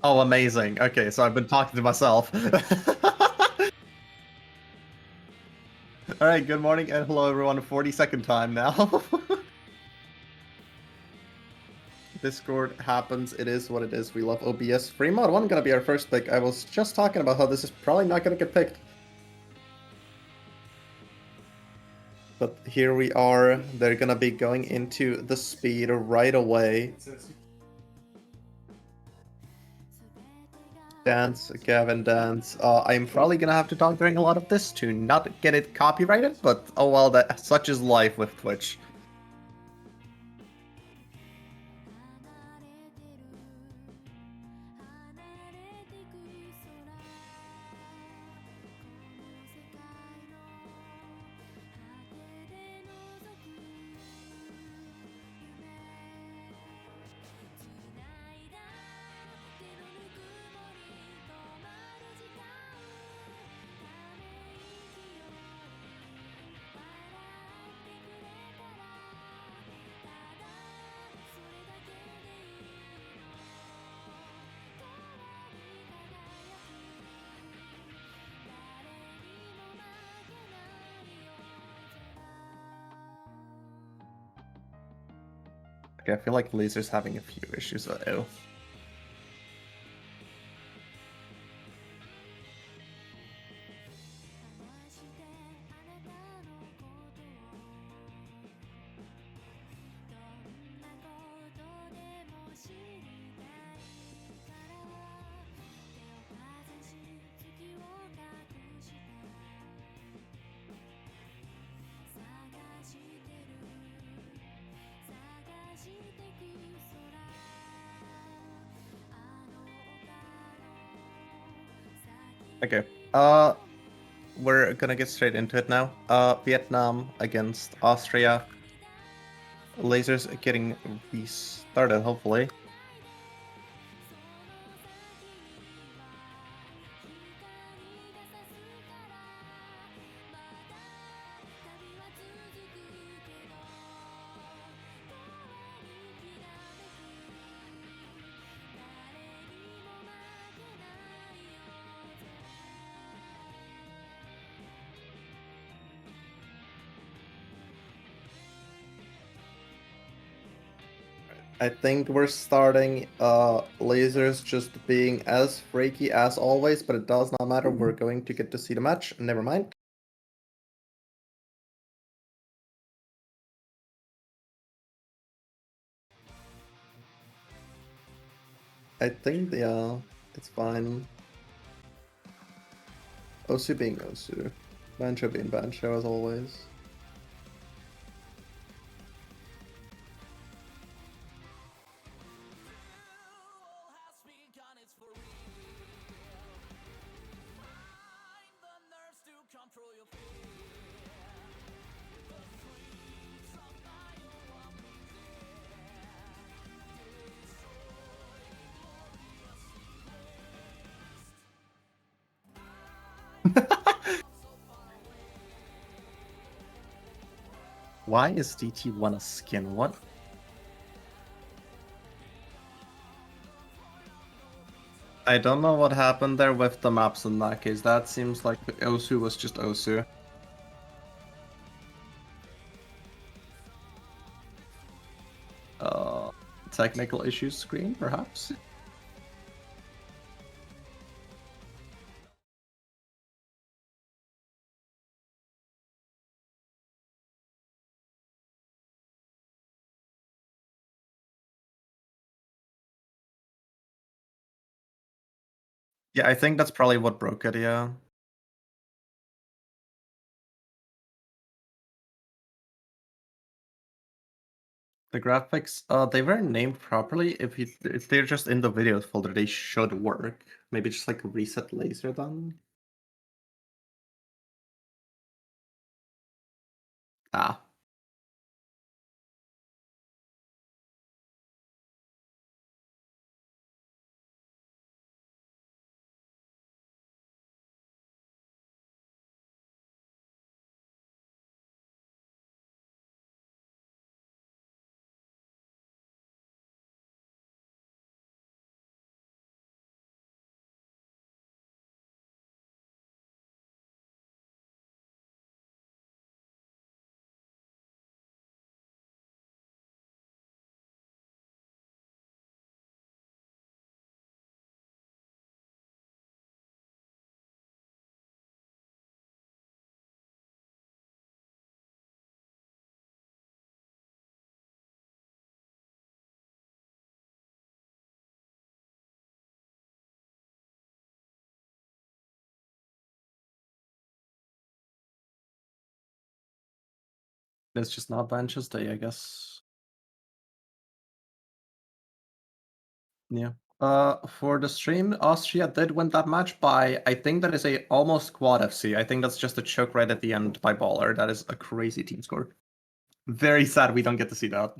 Oh, amazing. Okay, so I've been talking to myself. All right, good morning and hello everyone. 42nd time now. Discord happens. It is what it is. We love OBS. Free mod 1 gonna be our first pick. I was just talking about how this is probably not gonna get picked. But here we are. They're gonna be going into the speed right away. Dance, Gavin, dance. I'm probably gonna have to talk during a lot of this to not get it copyrighted, but oh well, that such is life with Twitch. Okay, I feel like Laser's having a few issues. Uh-oh. Okay. We're gonna get straight into it now. Vietnam against Austria. Lasers getting restarted, hopefully. I think we're starting lasers just being as freaky as always, but it does not matter. We're going to get to see the match. Never mind. I think it's fine. Osu being Osu. Bancho being Bancho as always. Why is DT1 a skin? What? I don't know what happened there with the maps in that case. That seems like Osu was just Osu. Uh, Technical issues screen, perhaps? Yeah, I think that's probably what broke it, yeah. The graphics, they weren't named properly. If they're just in the videos folder, they should work. Maybe just like reset laser then. Ah. It's just not Bench's day, I guess. Yeah. For the stream, Austria did win that match by, I think that is a almost quad FC. I think that's just a choke right at the end by Baller. That is a crazy team score. Very sad we don't get to see that.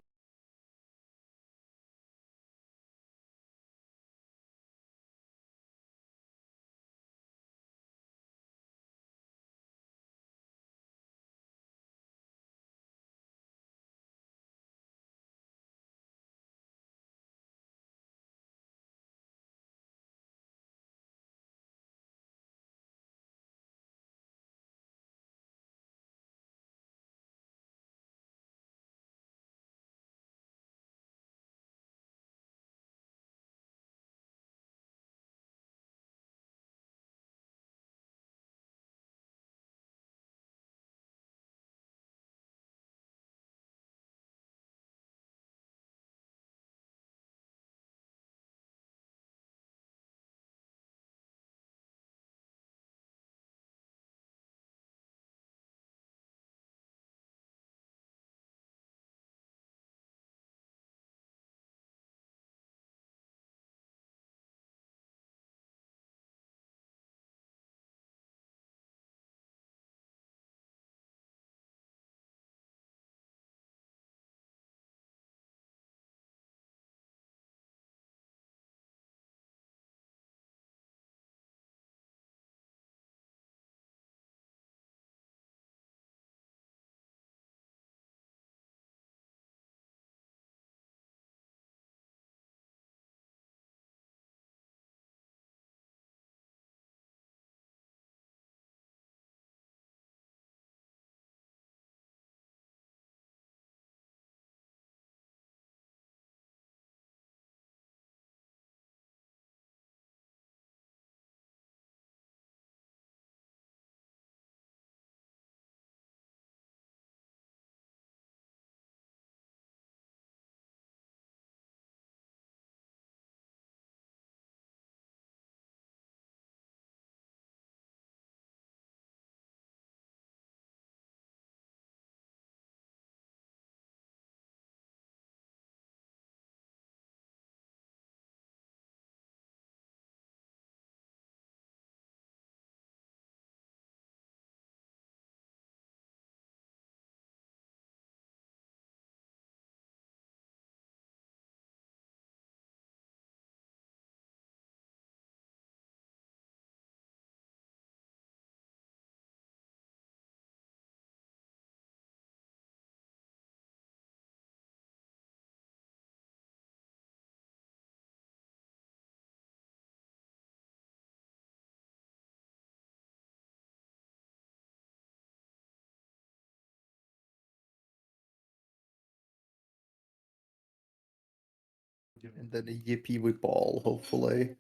And then a yippee with ball, hopefully.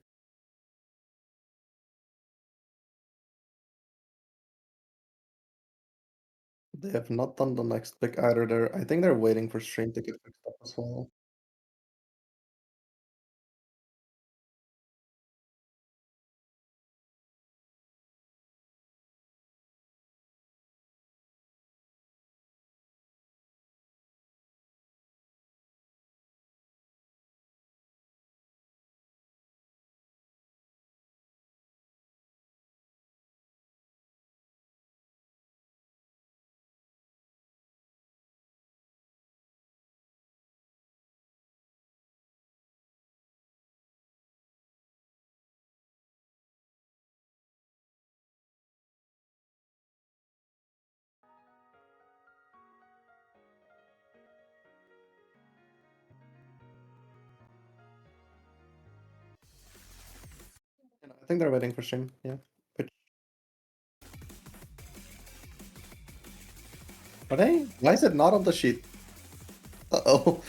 They have not done the next pick either. I think they're waiting for stream to get fixed up as well. I think they're waiting for stream, yeah. Which are they? Why is it not on the sheet? Uh-oh.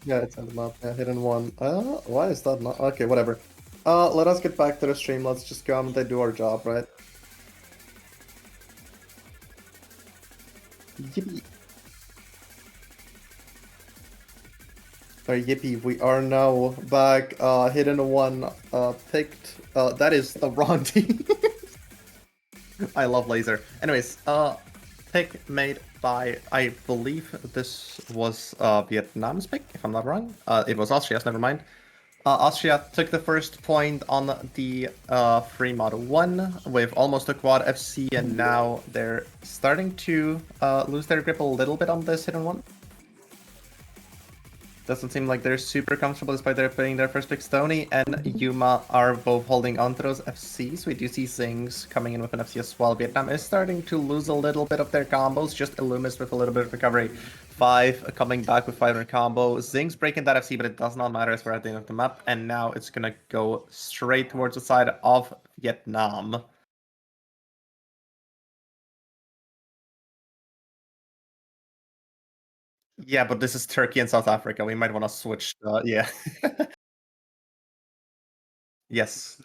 Yeah, it's on the map. Yeah, hidden one. Why is that not? Okay, whatever. Let us get back to the stream. Let's just go and they do our job, right? Yippee. Yippee, we are now back. Hidden one picked. That is the wrong team. I love laser. Anyways, pick made by, I believe this was Vietnam's pick, if I'm not wrong. It was Austria's, never mind. Austria took the first point on the free Model 1 with almost a quad FC, and now they're starting to lose their grip a little bit on this hidden one. Doesn't seem like they're super comfortable despite they're playing their first pick. Stony and Yuma are both holding onto those FCs. We do see Zings coming in with an FC as well. Vietnam is starting to lose a little bit of their combos. Just Illumis with a little bit of recovery. 5 coming back with 5 in combo. Zings breaking that FC, but it does not matter as we're at the end of the map. And now it's gonna go straight towards the side of Vietnam. Yeah, but this is Turkey and South Africa. We might want to switch. Yeah. Yes.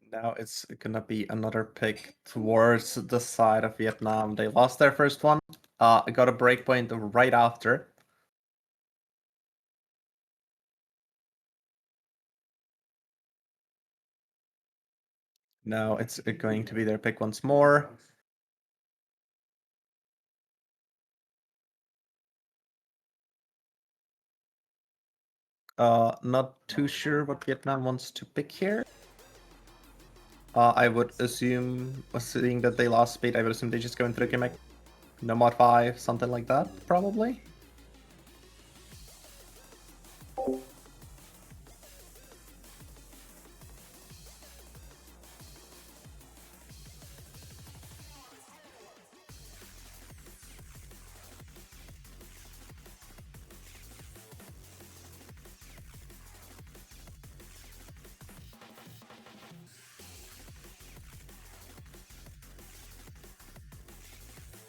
Now it's gonna be another pick towards the side of Vietnam. They lost their first one. Got a breakpoint right after. Now it's going to be their pick once more. Not too sure what Vietnam wants to pick here. I would assume, seeing that they lost speed, I would assume they just go into the gimmick. No mod 5, something like that, probably.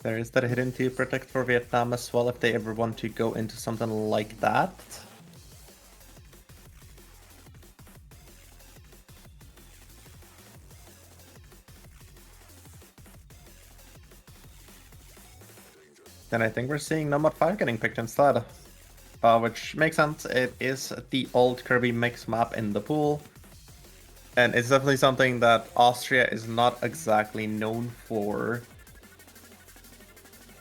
There is that hidden 2 protect for Vietnam as well if they ever want to go into something like that. Then I think we're seeing Nomad 5 getting picked instead. Which makes sense. It is the old Kirby mix map in the pool. And it's definitely something that Austria is not exactly known for.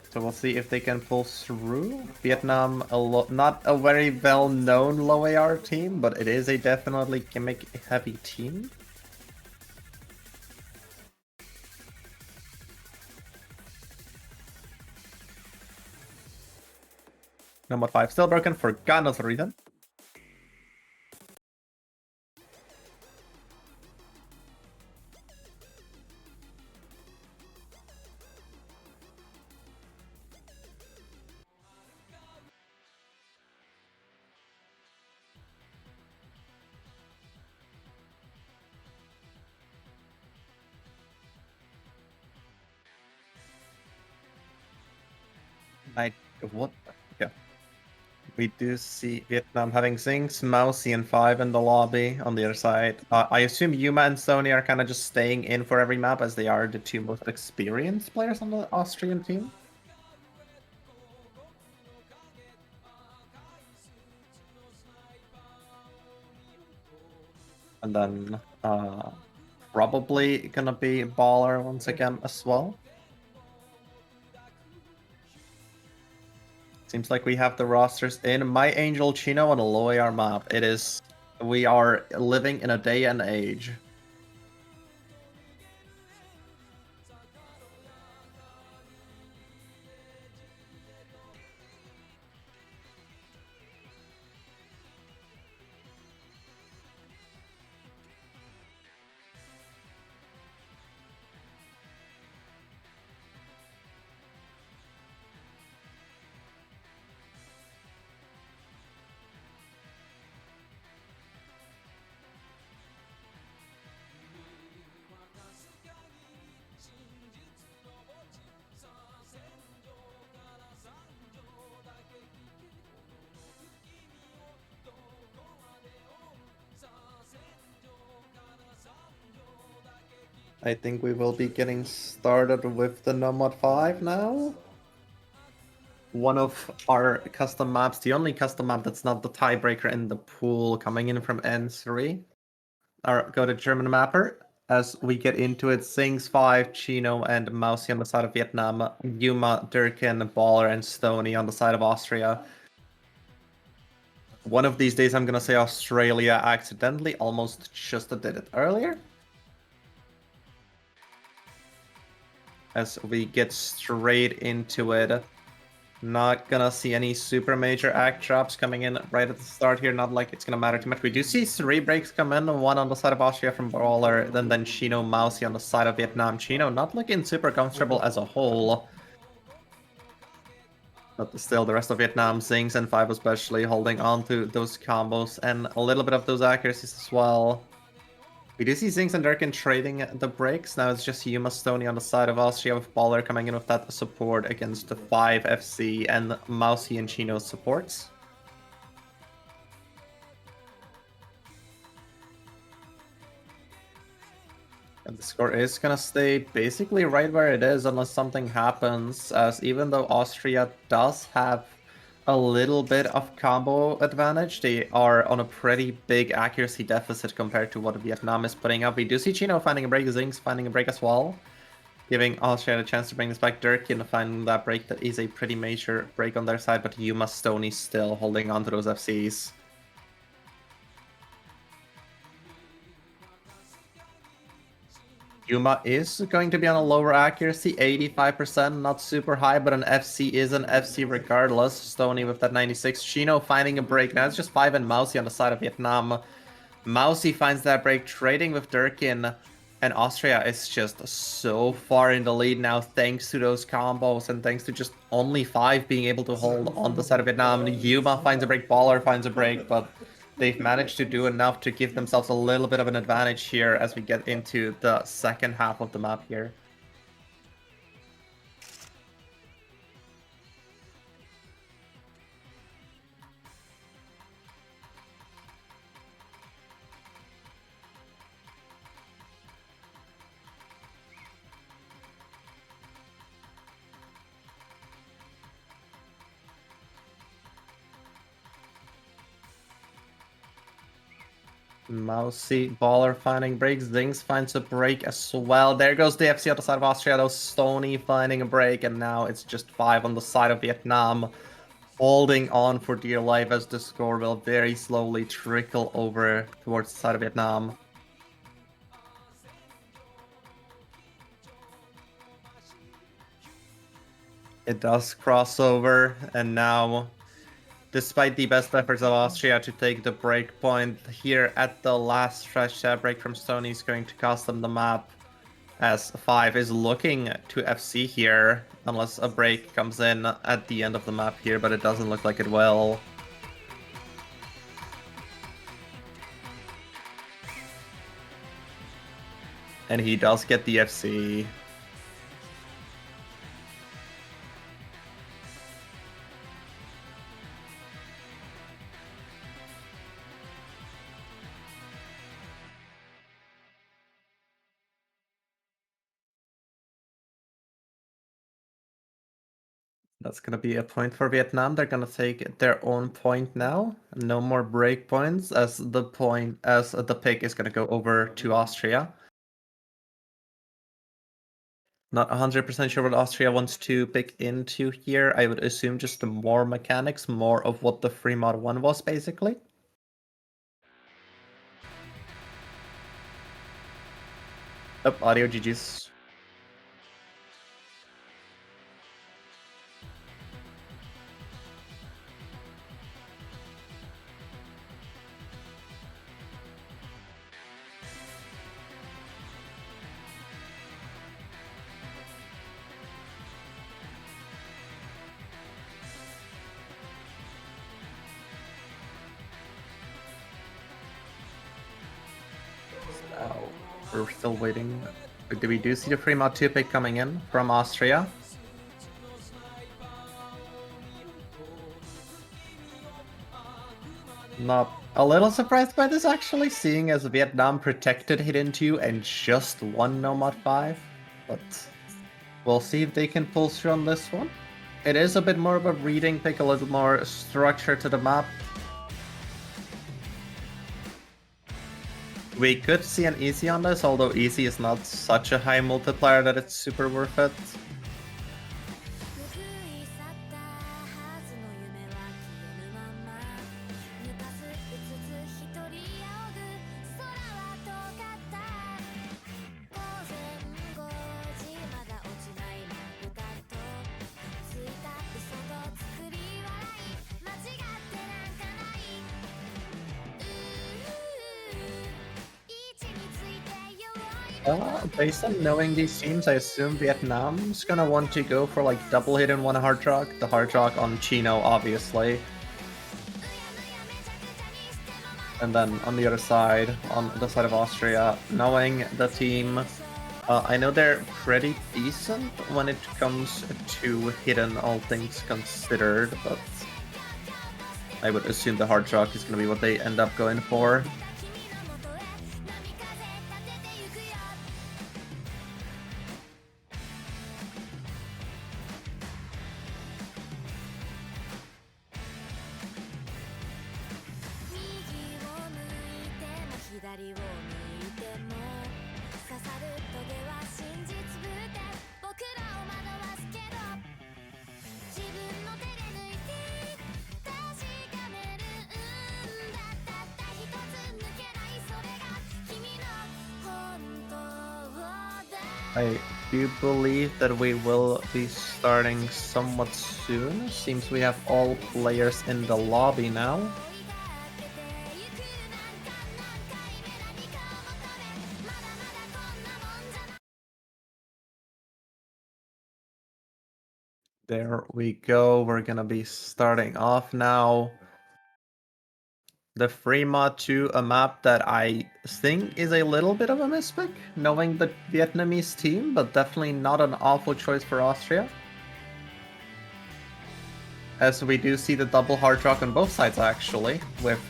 So we'll see if they can pull through. Vietnam, not a very well-known low AR team, but it is a definitely gimmick-heavy team. Number 5 still broken for God knows what reason. What? Yeah. We do see Vietnam having Zings, Mousy, and 5 in the lobby on the other side. I assume Yuma and Sony are kind of just staying in for every map as they are the 2 most experienced players on the Austrian team. And then probably gonna be Baller once again as well. Seems like we have the rosters in. My Angel Chino on a low AR map. It is. We are living in a day and age. I think we will be getting started with the Nomad 5 now. One of our custom maps, the only custom map that's not the tiebreaker in the pool, coming in from N3. Go to German mapper. As we get into it, Sings 5, Chino, and Mousy on the side of Vietnam, Yuma, Durkin, Baller, and Stony on the side of Austria. One of these days I'm gonna say Australia accidentally, almost just did it earlier. As we get straight into it. Not gonna see any super major act drops coming in right at the start here, not like it's gonna matter too much. We do see 3 breaks come in, one on the side of Austria from Brawler, then Chino, Mousy on the side of Vietnam. Chino not looking super comfortable as a whole. But still, the rest of Vietnam, Zings and 5 especially, holding on to those combos and a little bit of those accuracies as well. We do see Zings and Durkin trading the breaks. Now it's just Yuma Stony on the side of Austria with Baller coming in with that support against the 5 FC and Mousy and Chino supports. And the score is gonna stay basically right where it is unless something happens, as even though Austria does have a little bit of combo advantage, they are on a pretty big accuracy deficit compared to what Vietnam is putting up. We do see Chino finding a break, Zings finding a break as well, giving Austria a chance to bring this back. Durkin finding that break that is a pretty major break on their side, but Yuma Stony still holding on to those FCs. Yuma is going to be on a lower accuracy, 85%, not super high, but an FC is an FC regardless. Stony with that 96. Chino finding a break. Now it's just 5 and Mousy on the side of Vietnam. Mousy finds that break, trading with Durkin, and Austria is just so far in the lead now thanks to those combos and thanks to just only 5 being able to hold on the side of Vietnam. Yuma finds a break, Baller finds a break, but they've managed to do enough to give themselves a little bit of an advantage here as we get into the second half of the map here. Mousy, Baller finding breaks, Zings finds a break as well. There goes the FC on the side of Austria, though. Stony finding a break, and now it's just 5 on the side of Vietnam, holding on for dear life as the score will very slowly trickle over towards the side of Vietnam. It does cross over, and now, despite the best efforts of Austria to take the break point here at the last stretch, that break from Stony is going to cost them the map, as 5 is looking to FC here, unless a break comes in at the end of the map here, but it doesn't look like it will. And he does get the FC. That's gonna be a point for Vietnam. They're gonna take their own point now. No more break points as the pick is gonna go over to Austria. Not 100% sure what Austria wants to pick into here. I would assume just more mechanics, more of what the free mod 1 was, basically. Oh, audio GG's. Oh, we're still waiting. We do see the free mod 2 pick coming in from Austria. Not a little surprised by this actually, seeing as Vietnam protected Hidden 2 and just won No Mod 5. But we'll see if they can pull through on this one. It is a bit more of a reading pick, a little more structure to the map. We could see an easy on this, although easy is not such a high multiplier that it's super worth it. Based on knowing these teams, I assume Vietnam's gonna want to go for like double hit and one hard rock. The hard rock on Chino, obviously. And then on the other side, on the side of Austria, knowing the team, I know they're pretty decent when it comes to hidden, all things considered, but I would assume the hard rock is gonna be what they end up going for. I do believe that we will be starting somewhat soon. Seems we have all players in the lobby now. There we go. We're gonna be starting off now. The free mod to a map that I think is a little bit of a mispick, knowing the Vietnamese team, but definitely not an awful choice for Austria. As we do see the double hard rock on both sides actually, with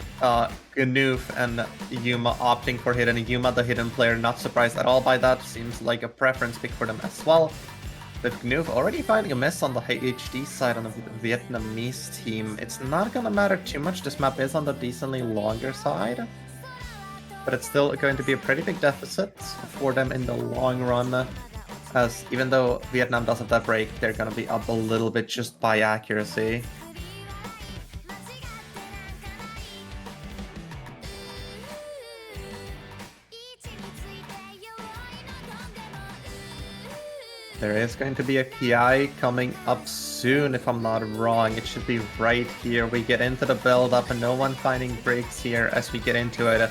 Gnoof and Yuma opting for hidden. Yuma, the hidden player, not surprised at all by that. Seems like a preference pick for them as well. With Gnoof already finding a miss on the HD side on the Vietnamese team, it's not gonna matter too much. This map is on the decently longer side, but it's still going to be a pretty big deficit for them in the long run, as even though Vietnam does have that break, they're gonna be up a little bit just by accuracy. There is going to be a PI coming up soon, if I'm not wrong. It should be right here. We get into the build-up and no one finding breaks here as we get into it.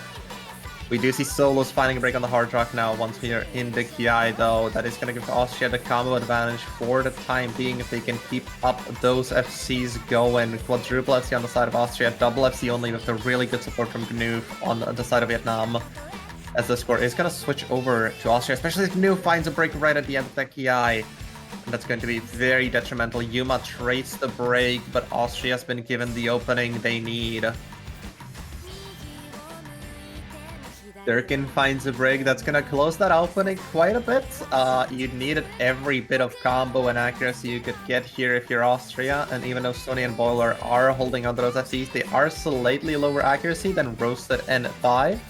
We do see Solos finding a break on the hard rock now once we are in the PI, though. That is going to give Austria the combo advantage for the time being if they can keep up those FCs going. Quadruple FC on the side of Austria, double FC only with the really good support from Gnoof on the side of Vietnam. As the score is going to switch over to Austria, especially if Gnoof finds a break right at the end of the Kiai. And that's going to be very detrimental. Yuma trades the break, but Austria's been given the opening they need. Durkin finds a break. That's going to close that opening quite a bit. You needed every bit of combo and accuracy you could get here if you're Austria. And even though Sony and Boiler are holding onto those FCs, they are slightly lower accuracy than Roasted and 5.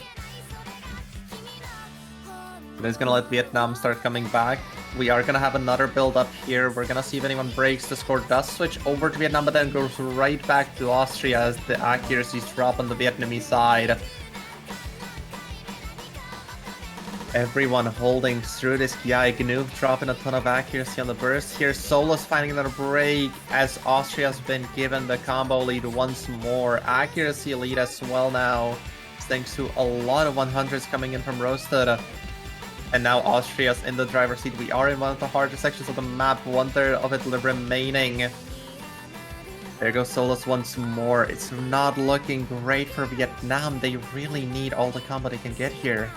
That is going to let Vietnam start coming back. We are going to have another build up here. We're going to see if anyone breaks. The score does switch over to Vietnam, but then goes right back to Austria as the accuracies drop on the Vietnamese side. Everyone holding through this Kiai. Gnoof dropping a ton of accuracy on the burst here. Solos finding another break as Austria's been given the combo lead once more. Accuracy lead as well now, thanks to a lot of 100s coming in from Roasted. And now Austria's in the driver's seat. We are in one of the hardest sections of the map, 1/3 of it remaining. There goes Solos once more. It's not looking great for Vietnam. They really need all the combo they can get here.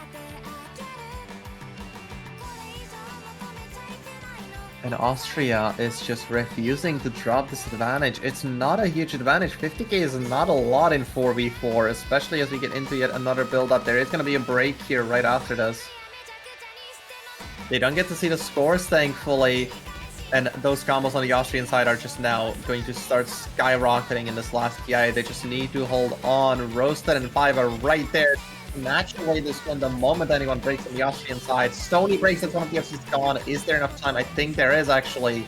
And Austria is just refusing to drop this advantage. It's not a huge advantage. 50k is not a lot in 4v4, especially as we get into yet another build-up. There is going to be a break here right after this. They don't get to see the scores, thankfully. And those combos on the Austrian side are just now going to start skyrocketing in this last PI. They just need to hold on. Roasted and Five are right there. Match away this one the moment anyone breaks on the Austrian side. Stony breaks it, one of the FC's gone. Is there enough time? I think there is actually.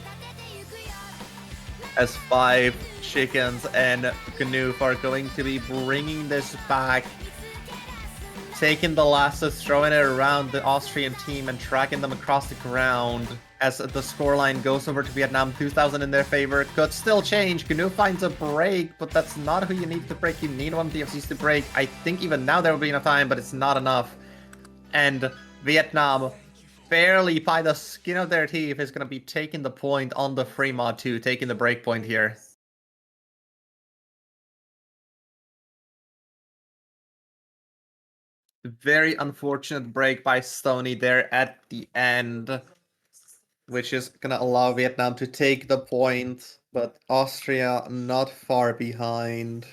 As Five, Chickens, and Gnoof are going to be bringing this back. Taking the lasses, throwing it around the Austrian team and tracking them across the ground as the scoreline goes over to Vietnam. 2,000 in their favor. Could still change. Gnu finds a break, but that's not who you need to break. You need one of the FCs to break. I think even now there will be enough time, but it's not enough. And Vietnam, barely by the skin of their teeth, is going to be taking the point on the free mod 2, taking the break point here. Very unfortunate break by Stony there at the end, which is going to allow Vietnam to take the point, but Austria not far behind.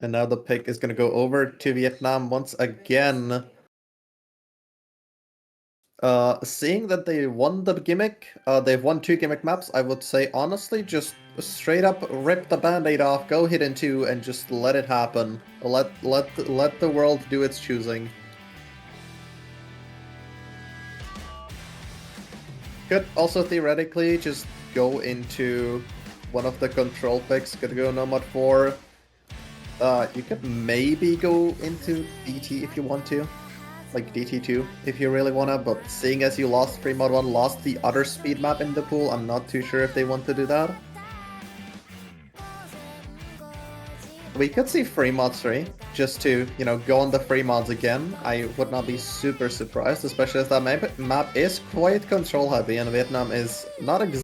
And now the pick is going to go over to Vietnam once again. Seeing that they won the gimmick, they've won 2 gimmick maps, I would say honestly just straight up rip the band-aid off, go hidden 2, and just let it happen. Let the world do its choosing. Could also theoretically just go into one of the control picks, could go Nomad 4. You could maybe go into DT if you want to. Like DT2 if you really wanna, but seeing as you lost free mod 1, lost the other speed map in the pool, I'm not too sure if they want to do that. We could see free mod 3, just to, you know, go on the free mods again. I would not be super surprised, especially as that map is quite control heavy and Vietnam is not exactly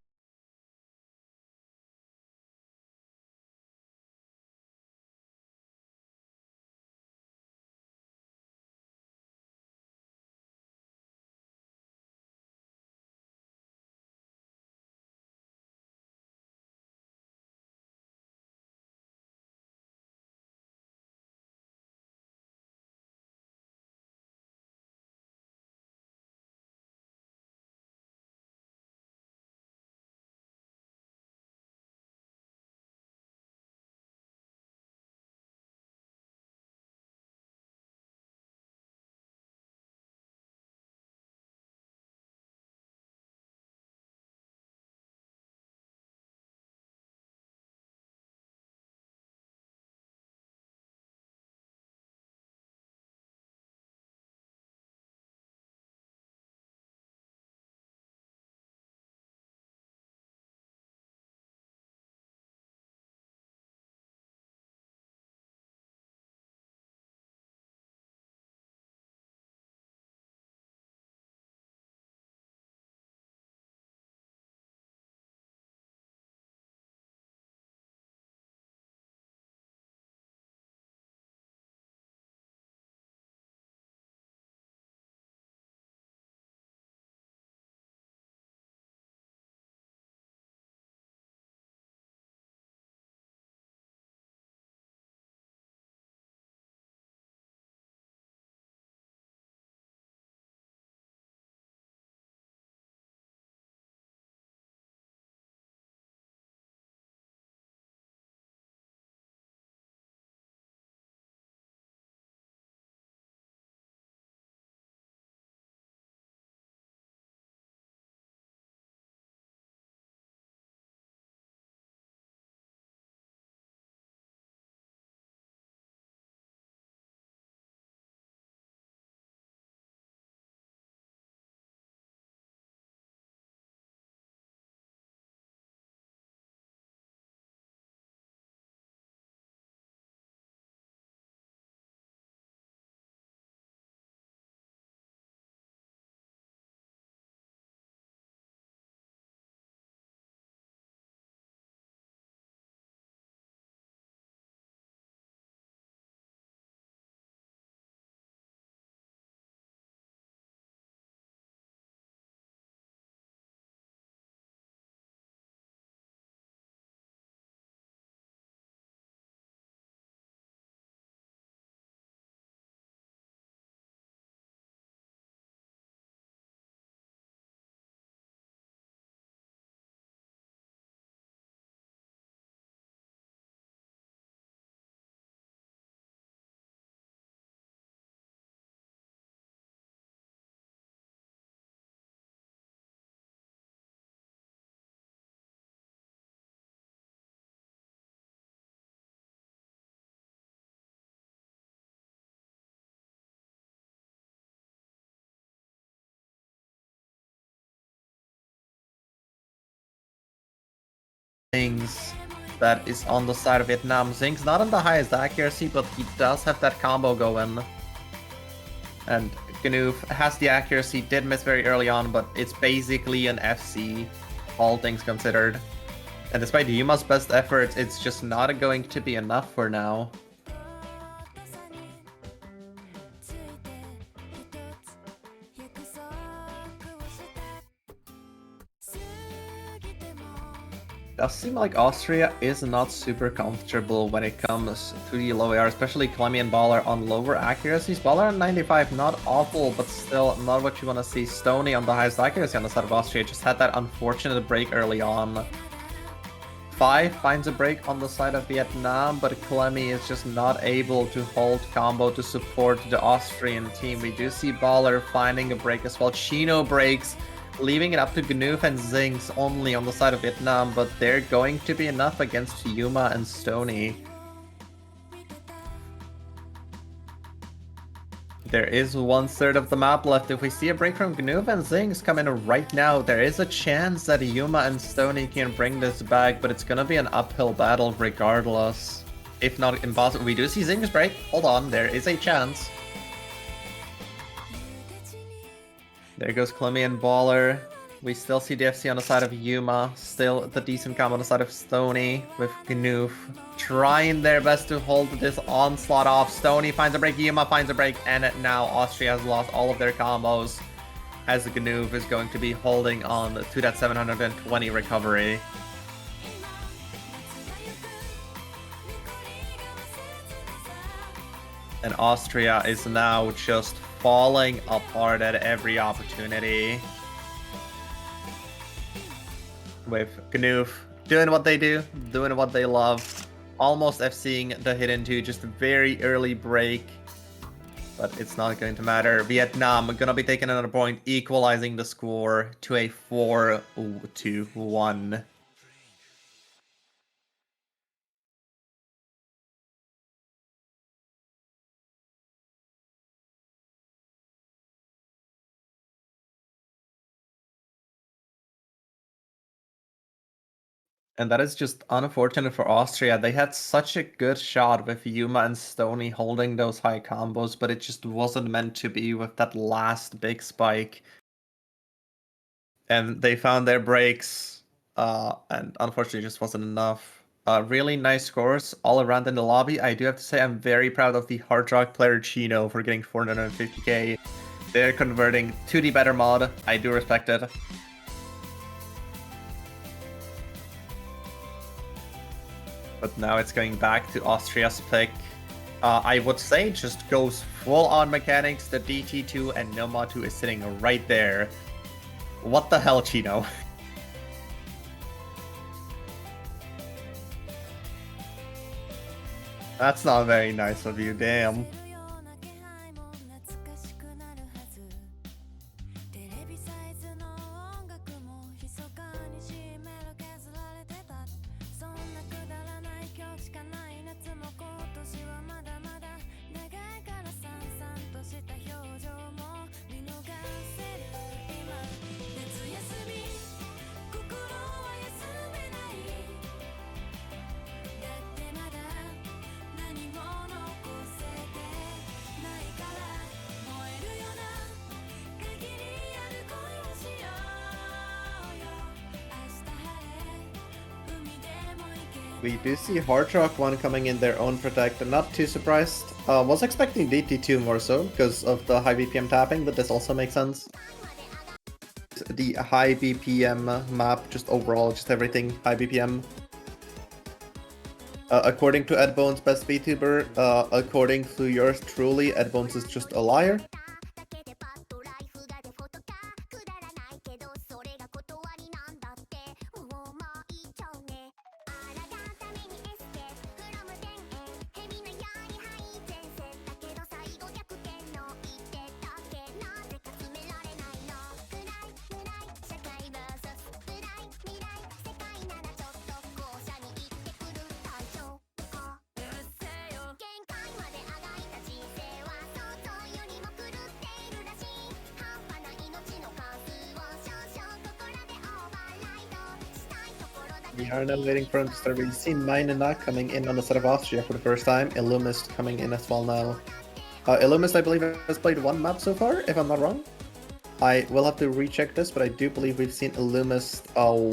Zings that is on the side of Vietnam. Zings not on the highest accuracy, but he does have that combo going. And Ganoof has the accuracy, did miss very early on, but it's basically an FC, all things considered. And despite Yuma's best efforts, it's just not going to be enough for now. Does seem like Austria is not super comfortable when it comes to the low AR, especially Clemmy and Baller on lower accuracies. Baller on 95, not awful, but still not what you want to see. Stony on the highest accuracy on the side of Austria just had that unfortunate break early on. 5 finds a break on the side of Vietnam, but Clemmy is just not able to hold combo to support the Austrian team. We do see Baller finding a break as well. Chino breaks, leaving it up to Ganoof and Zings only on the side of Vietnam, but they're going to be enough against Yuma and Stony. There is 1/3 of the map left. If we see a break from Ganoof and Zings come in right now, there is a chance that Yuma and Stony can bring this back, but it's gonna be an uphill battle regardless. If not impossible. We do see Zings break. Hold on, there is a chance. There goes Clemmy and Baller. We still see the FC on the side of Yuma. Still the decent combo on the side of Stony with Ganoof. Trying their best to hold this onslaught off. Stony finds a break, Yuma finds a break, and now Austria has lost all of their combos as Ganoof is going to be holding on to that 720 recovery. And Austria is now just falling apart at every opportunity. With Ganoof doing what they do, doing what they love, almost FCing the hidden 2, just a very early break. But it's not going to matter. Vietnam gonna be taking another point, equalizing the score to a 4-1. And that is just unfortunate for Austria. They had such a good shot with Yuma and Stony holding those high combos, but it just wasn't meant to be with that last big spike. And they found their breaks, and unfortunately just wasn't enough. Really nice scores all around in the lobby. I do have to say I'm very proud of the Hard Rock player Chino for getting 450k. They're converting to the better mod. I do respect it. But now it's going back to Austria's pick. I would say just goes full on mechanics. The DT2 and Noma 2 is sitting right there. What the hell, Chino? That's not very nice of you, damn. We do see Hard Rock 1 coming in their own protect. I'm not too surprised. Was expecting DT2 more so because of the high BPM tapping, but this also makes sense. The high BPM map, just overall, just everything high BPM. According to Edbones, best VTuber, according to yours truly, Edbones is just a liar. We are now waiting for him to start. We've seen Mainena coming in on the side of Austria for the first time. Illumist coming in as well now. Illumist, I believe, has played one map so far, if I'm not wrong. I will have to recheck this, but I do believe we've seen Illumist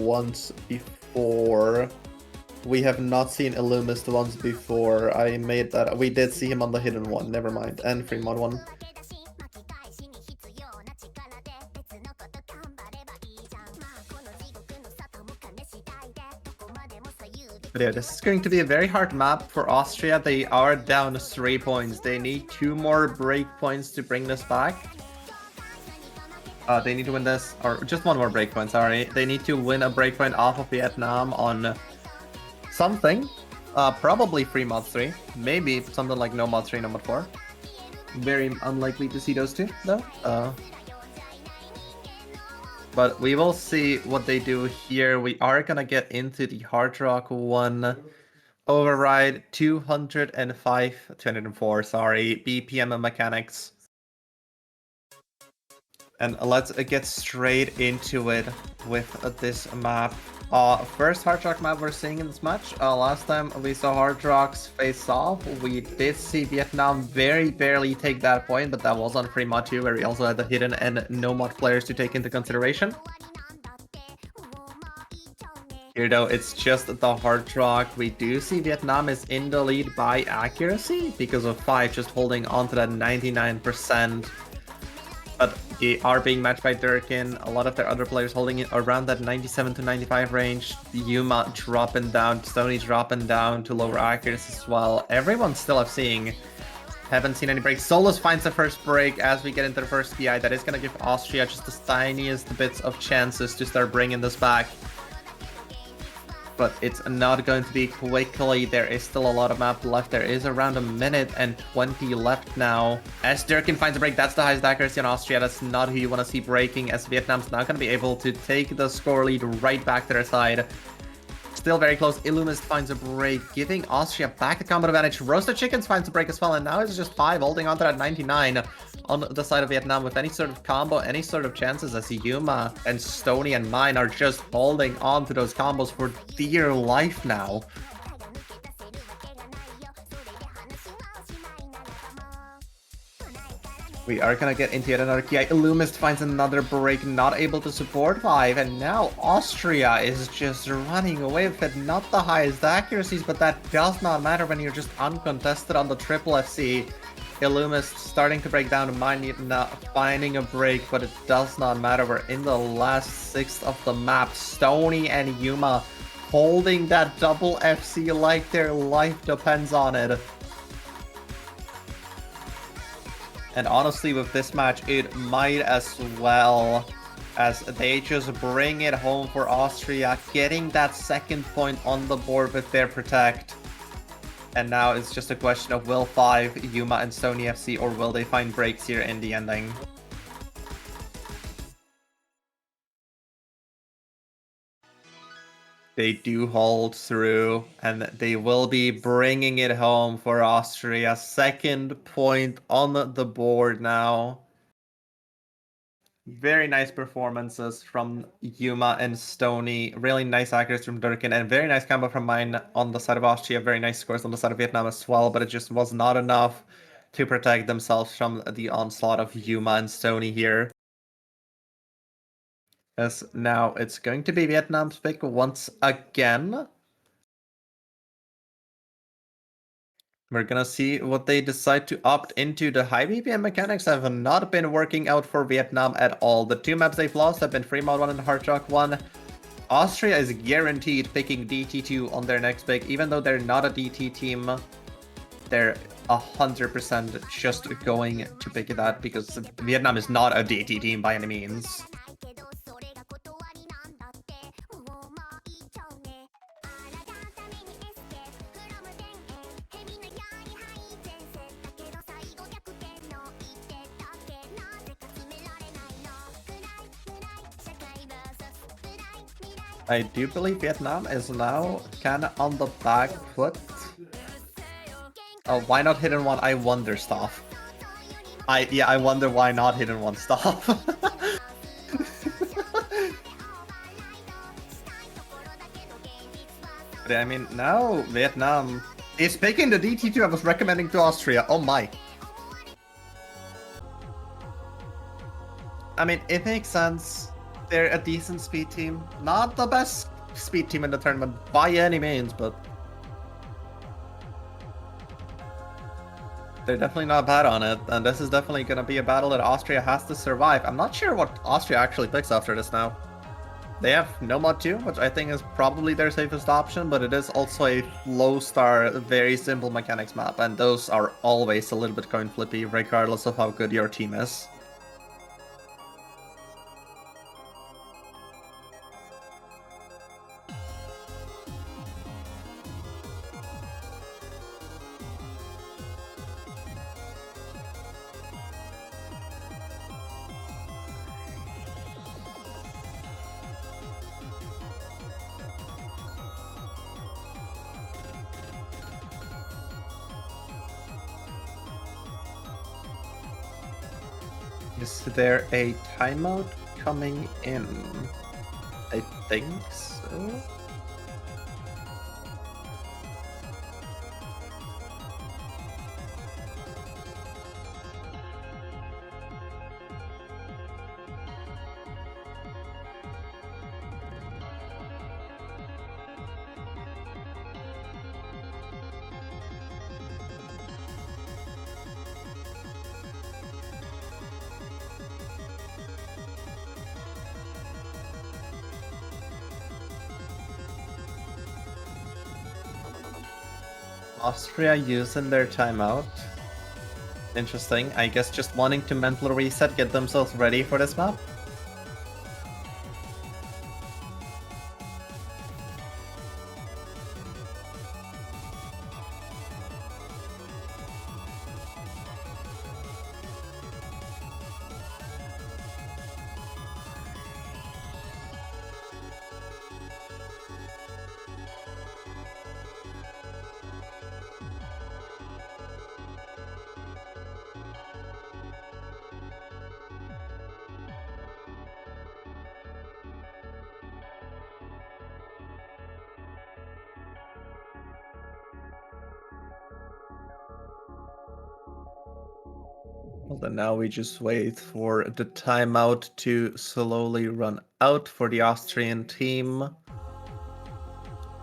once before. We have not seen Illumist once before. I made that. We did see him on the hidden one, never mind. And Fremont one. But yeah, this is going to be a very hard map for Austria. They are down 3 points. They need 2 more break points to bring this back. They need to win this, or just 1 more breakpoint, sorry. They need to win a breakpoint off of Vietnam on something. Probably free mod 3. Maybe something like no mod 3, no mod 4. Very unlikely to see those two, though. But we will see what they do here. We are gonna get into the Hard Rock 1 override 204, sorry, BPM mechanics. And let's get straight into it with this map. First Hard Rock map we're seeing in this match. Last time we saw Hard Rocks face off, we did see Vietnam very barely take that point, but that was on free mod 2, where we also had the hidden and no mod players to take into consideration. Here though, it's just the Hard Rock. We do see Vietnam is in the lead by accuracy because of 5 just holding on to that 99%. But they are being matched by Durkin. A lot of their other players holding it around that 97 to 95 range. Yuma dropping down, Stoney dropping down to lower accuracy as well. Everyone's still haven't seen any breaks. Solus finds the first break as we get into the first PI. That is going to give Austria just the tiniest bits of chances to start bringing this back. But it's not going to be quickly. There is still a lot of map left. There is around 1 minute and 20 left now. As Durkin finds a break, that's the highest accuracy on Austria. That's not who you want to see breaking, as Vietnam's not going to be able to take the score lead right back to their side. Still very close. Illumist finds a break, giving Austria back the combat advantage. Roasted Chickens finds a break as well, and now it's just 5 holding on to that 99 on the side of Vietnam with any sort of combo, any sort of chances, as Yuma and Stoney and Mine are just holding on to those combos for dear life now. We are gonna get into yet another KI. Illumist finds another break, not able to support 5, and now Austria is just running away with it. Not the highest accuracies, but that does not matter when you're just uncontested on the triple FC. Illumist starting to break down, Mine not finding a break, but it does not matter. We're in the last 6th of the map. Stoney and Yuma holding that double FC like their life depends on it. And honestly, with this match, it might as well, as they just bring it home for Austria, getting that 2nd point on the board with their protect. And now it's just a question of will 5, Yuma and Stoney FC, or will they find breaks here in the ending? They do hold through, and they will be bringing it home for Austria. 2nd point on the board now. Very nice performances from Yuma and Stoney. Really nice accuracy from Durkin, and very nice combo from Mine on the side of Austria. Very nice scores on the side of Vietnam as well, but it just was not enough to protect themselves from the onslaught of Yuma and Stoney here. As now it's going to be Vietnam's pick once again. We're gonna see what they decide to opt into. The high BPM mechanics have not been working out for Vietnam at all. The 2 maps they've lost have been Free Mod 1 and Hard Rock 1. Austria is guaranteed picking DT2 on their next pick. Even though they're not a DT team, they're 100% just going to pick that, because Vietnam is not a DT team by any means. I do believe Vietnam is now kind of on the back foot. Why not hidden one? I wonder stuff. I wonder why not hidden one stuff. I mean, now Vietnam is picking the DT2 I was recommending to Austria. Oh my. I mean, it makes sense. They're a decent speed team. Not the best speed team in the tournament by any means, but they're definitely not bad on it. And this is definitely going to be a battle that Austria has to survive. I'm not sure what Austria actually picks after this now. They have no mod 2, which I think is probably their safest option, but it is also a low star, very simple mechanics map, and those are always a little bit coin flippy, regardless of how good your team is. Is there a timeout coming in? I think so. Austria using their timeout. Interesting. I guess just wanting to mental reset, get themselves ready for this map. Well, then now we just wait for the timeout to slowly run out for the Austrian team.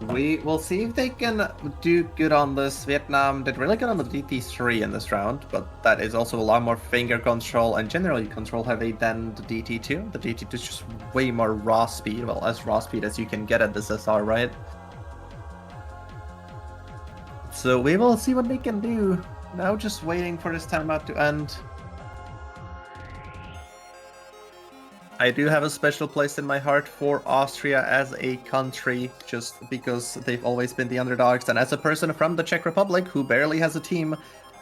We will see if they can do good on this. Vietnam did really good on the DT3 in this round, but that is also a lot more finger control and generally control heavy than the DT2. The DT2 is just way more raw speed, well, as raw speed as you can get at this SR, right? So we will see what they can do. Now just waiting for this timeout to end. I do have a special place in my heart for Austria as a country, just because they've always been the underdogs, and as a person from the Czech Republic who barely has a team,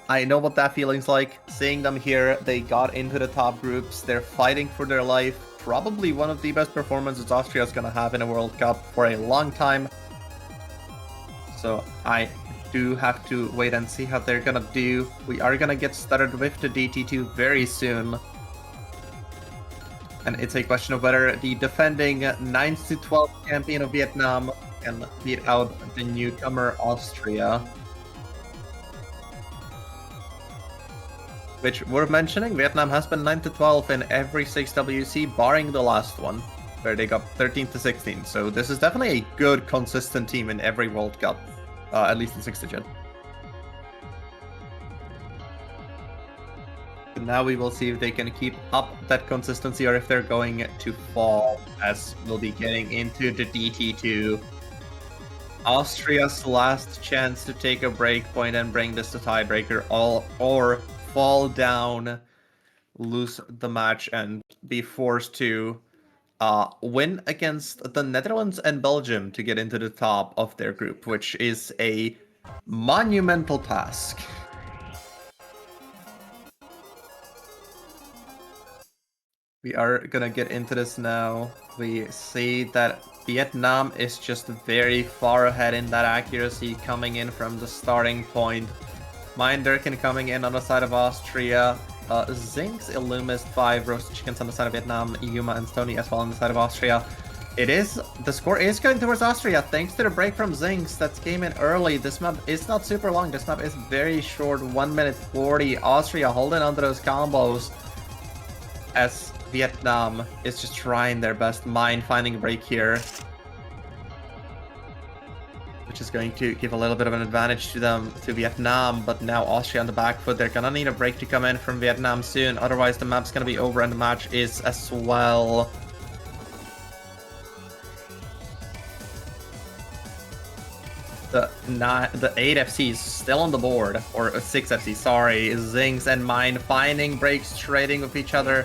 I know what that feeling's like. Seeing them here, they got into the top groups, they're fighting for their life, probably one of the best performances Austria's gonna have in a World Cup for a long time. So I do have to wait and see how they're gonna do. We are gonna get started with the DT2 very soon. And it's a question of whether the defending 9-12 champion of Vietnam can beat out the newcomer Austria. Which, worth mentioning, Vietnam has been 9-12 in every 6WC, barring the last one, where they got 13-16. So this is definitely a good, consistent team in every World Cup, at least in 6-digit. Now we will see if they can keep up that consistency or if they're going to fall, as we'll be getting into the DT2. Austria's last chance to take a break point and bring this to tiebreaker, or fall down, lose the match, and be forced to win against the Netherlands and Belgium to get into the top of their group, which is a monumental task. We are gonna get into this now. We see that Vietnam is just very far ahead in that accuracy, coming in from the starting point. Minderkin coming in on the side of Austria. Zinx, Illumist, 5 Roasted Chickens on the side of Vietnam. Yuma and Stony as well on the side of Austria. It is. The score is going towards Austria thanks to the break from Zinx that came in early. This map is not super long. This map is very short, 1 minute 40. Austria holding onto those combos as Vietnam is just trying their best mine-finding break here, which is going to give a little bit of an advantage to them, to Vietnam. But now Austria on the back foot. They're gonna need a break to come in from Vietnam soon. Otherwise, the map's gonna be over and the match is as well. The 8 FC is still on the board, or 6 FC, sorry. Zings and Mine finding breaks, trading with each other.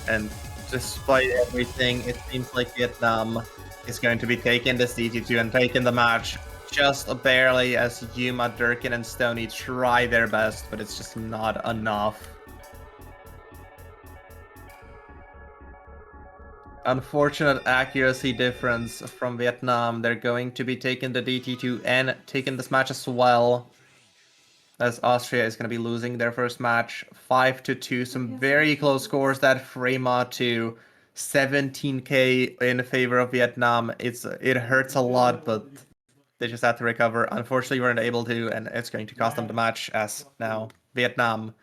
And despite everything, it seems like Vietnam is going to be taking this DT2 and taking the match just barely, as Yuma, Durkin, and Stoney try their best, but it's just not enough. Unfortunate accuracy difference from Vietnam. They're going to be taking the DT2 and taking this match as well, as Austria is going to be losing their first match 5-2. Some very close scores. That Frema to 17k in favor of Vietnam. It hurts a lot, but they just have to recover. Unfortunately, weren't able to, and it's going to cost them the match, as now Vietnam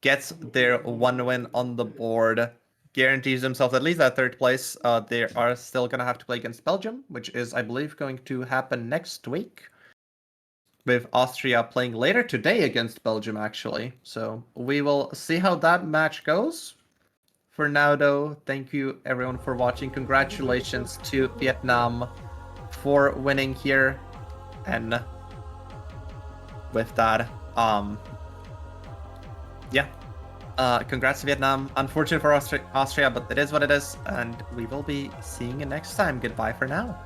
gets their 1 win on the board, guarantees themselves at least that 3rd place. They are still going to have to play against Belgium, which is, I believe, going to happen next week, with Austria playing later today against Belgium, actually. So we will see how that match goes. For now, though, thank you everyone for watching. Congratulations to Vietnam for winning here. And with that, yeah. Congrats to Vietnam. Unfortunate for Austria, but it is what it is. And we will be seeing you next time. Goodbye for now.